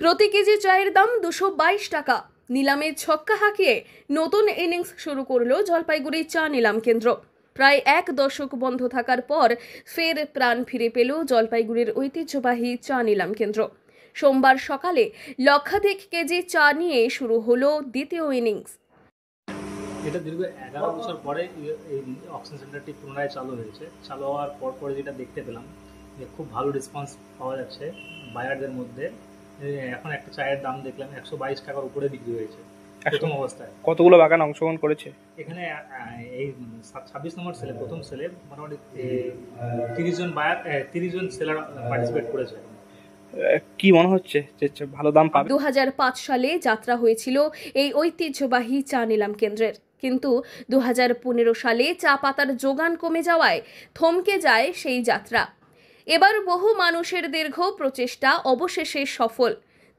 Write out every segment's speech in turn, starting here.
প্রতি কেজি চায়ের দাম 222 টাকা। নিলামে ছক্কা হাঁকিয়ে নতুন ইনিংস শুরু করল জলপাইগুড়ি চা নিলাম কেন্দ্র। প্রায় এক দশক বন্ধ থাকার পর ফের প্রাণ ফিরে পেল জলপাইগুড়ির ঐতিহ্যবাহী চা নিলাম কেন্দ্র। সোমবার সকালে লক্ষাধিক কেজি চা নিয়ে শুরু হলো দ্বিতীয় ইনিংস। এটা দীর্ঘ 11 বছর পরে এই অকশন সেন্টারটি পুনরায় চালু হয়েছে। চালু হওয়ার পরে যেটা দেখতে পেলাম যে খুব ভালো রেসপন্স পাওয়া যাচ্ছে বায়ারদের মধ্যে। এখন একটা চায়ের দাম দেখলাম 122 টাকার উপরে বিক্রি হয়েছে প্রথম অবস্থায়। কতগুলো বাগান অংশগ্রহণ করেছে এখানে? এই 26 নম্বর সেলে, প্রথম সেলে মোটামুটি 30 জন বায়ার, 30 জন সেলার পার্টিসিপেট করেছে। কি মনে হচ্ছে যে ভালো দাম পাবে? 2005 সালে যাত্রা হয়েছিল এই ঐতিহ্যবাহী চা নিলাম কেন্দ্রের, কিন্তু 2015 সালে চা পাতার যোগান কমে যাওয়ায় থমকে যায় সেই যাত্রা। এবার বহু মানুষের দীর্ঘ প্রচেষ্টা অবশেষে সফল।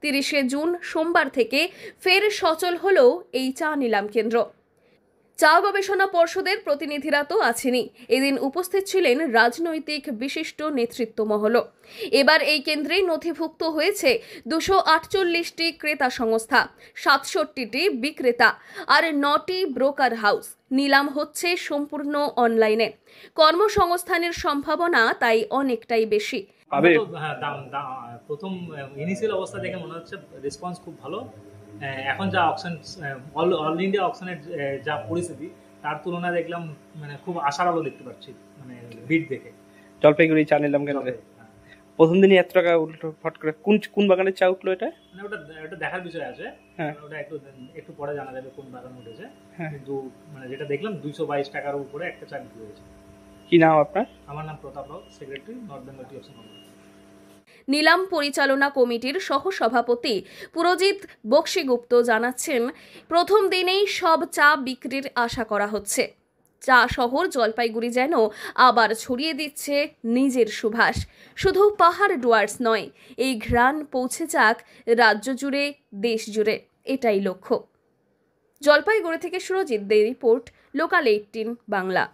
30শে জুন সোমবার থেকে ফের সচল হলো এই চা নিলাম কেন্দ্র। চা গবেষণা পর্ষদের প্রতিনিধিরা তো আছেনই, এদিন উপস্থিত ছিলেন রাজনৈতিক বিশিষ্ট নেতৃত্ব মহল। এবার এই কেন্দ্রেই নথিভুক্ত হয়েছে 248টি ক্রেতা সংস্থা, 67টি বিক্রেতা আর 9টি ব্রোকার হাউস। নিলাম হচ্ছে সম্পূর্ণ অনলাইনে। কর্মসংস্থানের সম্ভাবনা তাই অনেকটাই বেশি। প্রথম ইনিশিয়াল অবস্থা দেখে মনে হচ্ছে রেসপন্স খুব ভালো। এখন যা অকশন, অল ইন্ডিয়া অকশনের যা পরিস্থিতি, তার তুলনায় দেখলাম মানে খুব আশার আলো দেখতে পাচ্ছি, মানে ভিড় দেখে। জলপাইগুড়ি চা নিলাম কেন প্রথম দিনই এত টাকা উল্টো ফট করে কোন বাগানের চা উঠলো? এটা মানে ওটা দেখার বিষয় আছে। ওটা একটু পরে জানা যাবে কোন বাগান উঠেছে। কিন্তু মানে যেটা দেখলাম 222 টাকার উপরে একটা চা বিক্রি হয়েছে। কি নাম আপনার? আমার নাম Pratap Rao, secretary, North Bengal tea of Congress. নিলাম পরিচালনা কমিটির সহসভাপতি পুরজিৎ বক্সিগুপ্ত জানাচ্ছেন, প্রথম দিনেই সব চা বিক্রির আশা করা হচ্ছে। চা শহর জলপাইগুড়ি যেন আবার ছড়িয়ে দিচ্ছে নিজের সুবাস। শুধু পাহাড় ডুয়ার্স নয়, এই ঘ্রাণ পৌঁছে যাক রাজ্য জুড়ে, দেশ জুড়ে, এটাই লক্ষ্য। জলপাইগুড়ি থেকে সুরজিৎ দে রিপোর্ট, লোকাল 18 বাংলা।